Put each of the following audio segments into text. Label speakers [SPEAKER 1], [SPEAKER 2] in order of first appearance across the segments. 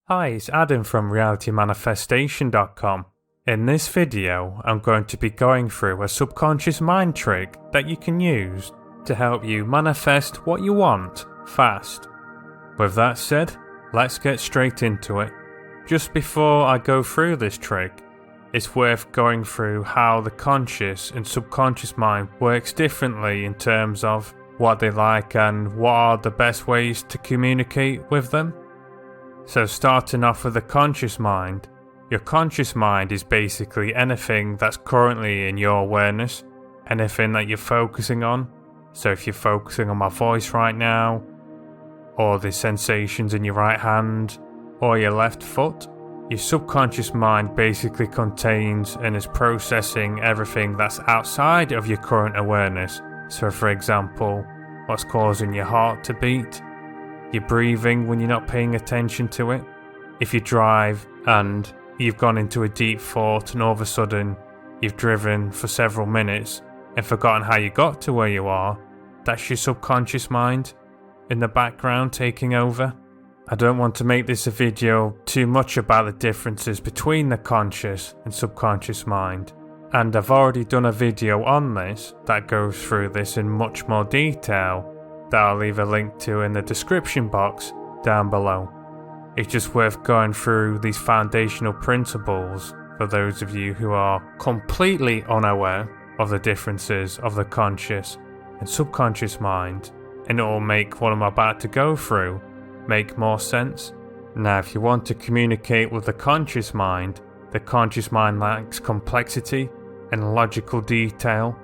[SPEAKER 1] Hi, it's Adam from realitymanifestation.com. In this video, I'm going to be going through a subconscious mind trick that you can use to help you manifest what you want fast. With that said, let's get straight into it. Just before I go through this trick, it's worth going through how the conscious and subconscious mind works differently in terms of what they like and what are the best ways to communicate with them. So starting off with the conscious mind, your conscious mind is basically anything that's currently in your awareness, anything that you're focusing on. So if you're focusing on my voice right now, or the sensations in your right hand, or your left foot, your subconscious mind basically contains and is processing everything that's outside of your current awareness. So for example, what's causing your heart to beat, your breathing when you're not paying attention to it. If you drive and you've gone into a deep thought and all of a sudden you've driven for several minutes and forgotten how you got to where you are, that's your subconscious mind in the background taking over. I don't want to make this a video too much about the differences between the conscious and subconscious mind, and I've already done a video on this that goes through this in much more detail that I'll leave a link to in the description box down below. It's just worth going through these foundational principles for those of you who are completely unaware of the differences of the conscious and subconscious mind, and it will make what I'm about to go through make more sense. Now, if you want to communicate with the conscious mind lacks complexity and logical detail,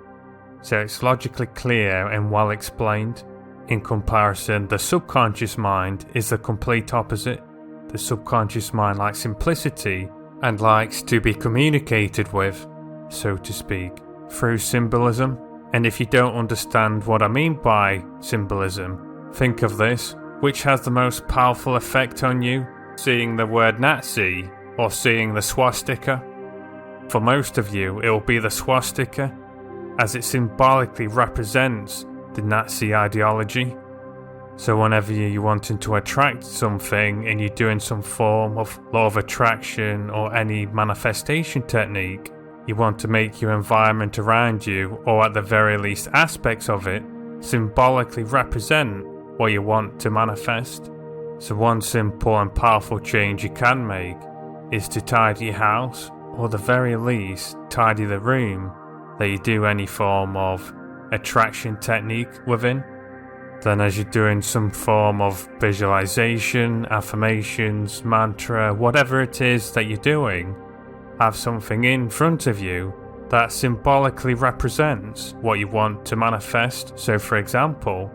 [SPEAKER 1] so it's logically clear and well explained. In comparison, the subconscious mind is the complete opposite. The subconscious mind likes simplicity and likes to be communicated with, so to speak, through symbolism. And if you don't understand what I mean by symbolism, think of this: which has the most powerful effect on you, seeing the word Nazi or seeing the swastika? For most of you, it will be the swastika, as it symbolically represents the Nazi ideology. So whenever you're wanting to attract something and you're doing some form of law of attraction or any manifestation technique, you want to make your environment around you, or at the very least aspects of it, symbolically represent what you want to manifest. So one simple and powerful change you can make is to tidy your house, or the very least tidy the room that you do any form of attraction technique within. Then as you're doing some form of visualization, affirmations, mantra, whatever it is that you're doing, have something in front of you that symbolically represents what you want to manifest. So for example,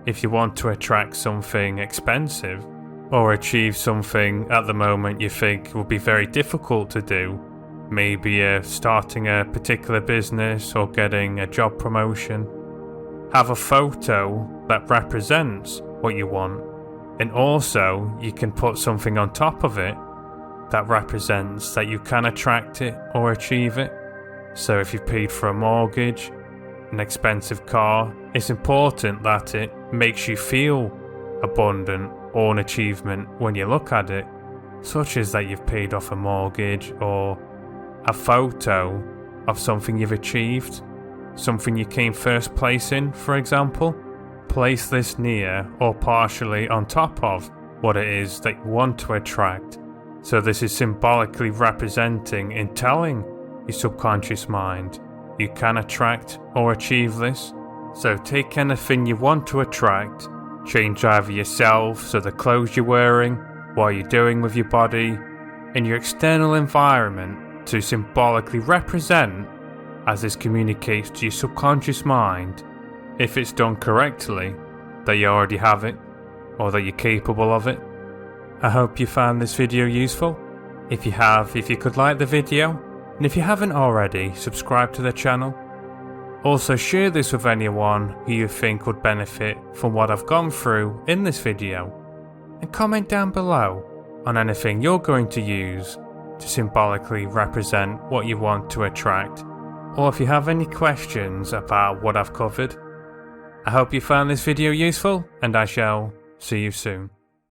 [SPEAKER 1] if you want to attract something expensive or achieve something at the moment you think will be very difficult to do, maybe starting a particular business or getting a job promotion, have a photo that represents what you want, and also you can put something on top of it that represents that you can attract it or achieve it. So if you've paid for a mortgage, an expensive car, it's important that it makes you feel abundant or an achievement when you look at it, such as that you've paid off a mortgage, or a photo of something you've achieved, something you came first place in, for example. Place this near or partially on top of what it is that you want to attract. So this is symbolically representing and telling your subconscious mind you can attract or achieve this. So take anything you want to attract, change either yourself, so the clothes you're wearing, what you're doing with your body, and your external environment, to symbolically represent, as this communicates to your subconscious mind, if it's done correctly, that you already have it, or that you're capable of it. I hope you found this video useful. If you have, if you could like the video, and if you haven't already, subscribe to the channel. Also share this with anyone who you think would benefit from what I've gone through in this video, and comment down below on anything you're going to use to symbolically represent what you want to attract, or if you have any questions about what I've covered. I hope you found this video useful, and I shall see you soon.